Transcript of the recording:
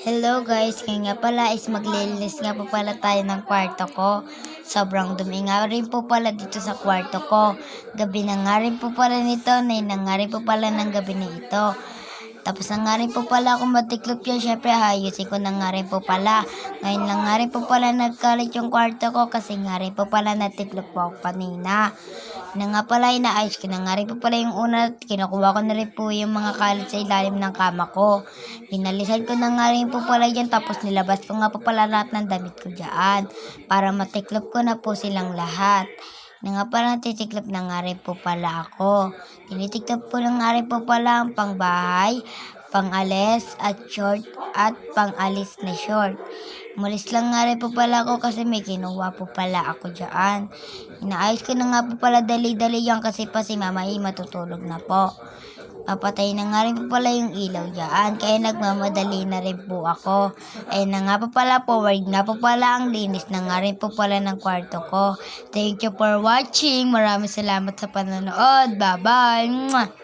Hello guys, ngayon nga pala is maglilinis nga po pala tayo ng kwarto ko. Sobrang dumi nga rin po pala dito sa kwarto ko. Gabi na nga rin po pala nito, na nga rin po pala ng gabi na ito. Tapos na nga rin po pala ako matiklop yan, syempre ayusin ko na nga rin po pala. Ngayon lang nga rin po pala nagkalit yung kwarto ko kasi nga rin po pala natiklop po ako kanina. Na nga pala, inaayos ko na nga rin po pala yung una at kinukuha ko na rin po yung mga kalat sa ilalim ng kama ko. Pinalisan ko na nga rin po pala dyan tapos nilabas ko nga po pala lahat ng damit ko dyan para matiklop ko na po silang lahat. Na nga pala, titiklop na nga rin po pala ako. Tinitiklop ko na nga rin po pala ang pangbahay, pangalis at short at pangalis na short. Umalis lang nga rin po pala ako kasi may kinuha po pala ako dyan. Inaayos ko na nga po pala dali-dali yan kasi pa si mama ay matutulog na po. Papatay na nga rin po pala yung ilaw dyan, kaya nagmamadali na rin po ako. Ayun na nga po pala, forward na po pala ang linis na nga rin po pala ng kwarto ko. Thank you for watching. Maraming salamat sa panonood. Bye-bye.